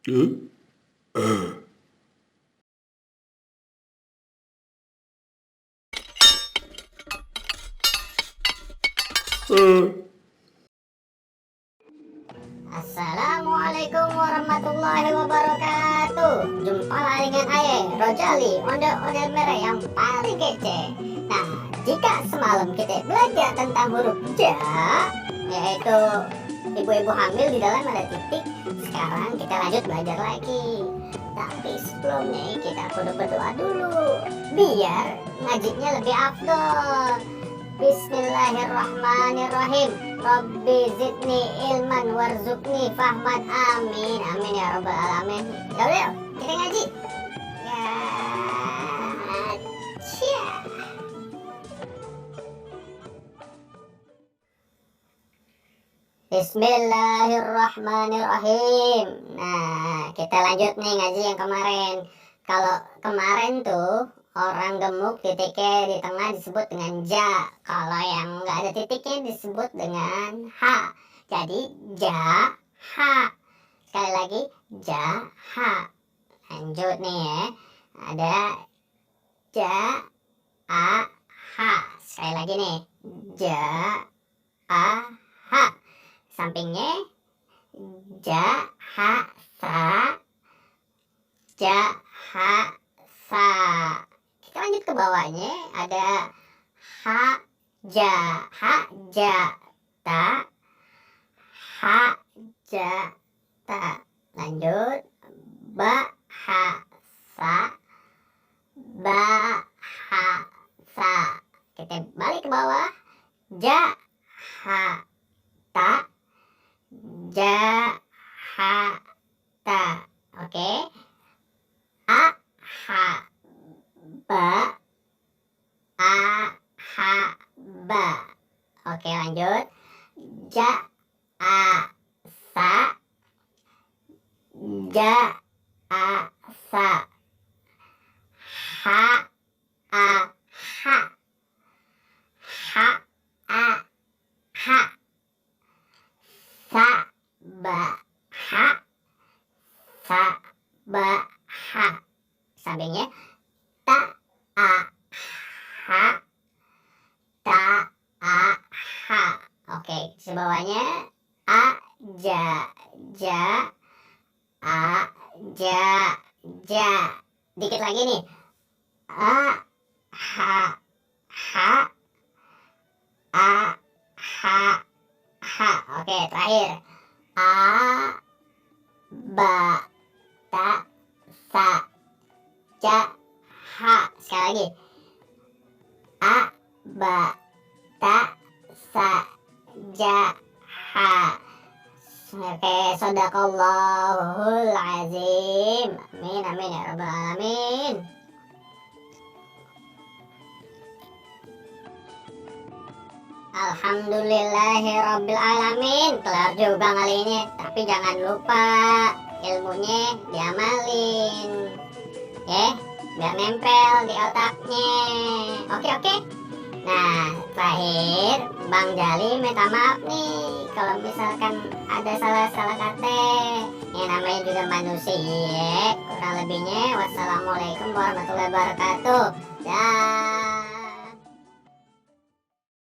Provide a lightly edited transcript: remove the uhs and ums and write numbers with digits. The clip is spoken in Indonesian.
Assalamualaikum warahmatullahi wabarakatuh. Jumpa lagi dengan Aye Rojali, ondel-ondel merah yang paling kece. Nah, jika semalam kita belajar tentang huruf ja, yaitu ibu-ibu hamil di dalam ada titik, sekarang kita lanjut belajar lagi. Tapi sebelumnya kita kudu berdoa dulu, biar ngajinya lebih afdol. Bismillahirrahmanirrahim. Rabbi zidni ilman warzuqni fahman. Amin amin ya rabbal alamin. Yaudah kita ngaji ya. Cia. Bismillahirrahmanirrahim. Nah, kita lanjut nih ngaji yang kemarin. Kalau kemarin tuh orang gemuk titiknya di tengah disebut dengan ja. Kalau yang nggak ada titiknya disebut dengan ha. Jadi ja ha. Sekali lagi ja ha. Lanjut nih ya. Ada ja a ha. Sekali lagi nih ja a ha. Sampingnya ja ha sa. Ja ha sa. Kita lanjut ke bawahnya, ada ha ja ta, ha ja ta. Lanjut ba ha sa, ba ha sa. Kita balik ke bawah, ja ha ta, ja ha ta. Oke. A ha ba, a ha ba. Oke, lanjut ja a sa, ja a sa. Ha a ha, ha a ha. Sa ba ha, sa ba ha. Sampingnya ta a ha, ta a ha. Oke, di bawahnya a ja a ja. Dikit lagi nih, a ha a ha. Oke, terakhir a ba ta sa ja ha. Sekali lagi a ba ta sa ja ha. Oke, shadaqallahul azim. Amin amin ya rabbal alamin. Alhamdulillahi rabbil alamin. Kelar juga kali ini. Tapi jangan lupa ilmunya diamalin, biar nempel di otaknya. Oke. Nah, terakhir Bang Jali minta maaf nih kalau misalkan ada salah-salah kata. Yang namanya juga manusia. Kurang lebihnya wassalamualaikum warahmatullahi wabarakatuh. Dah.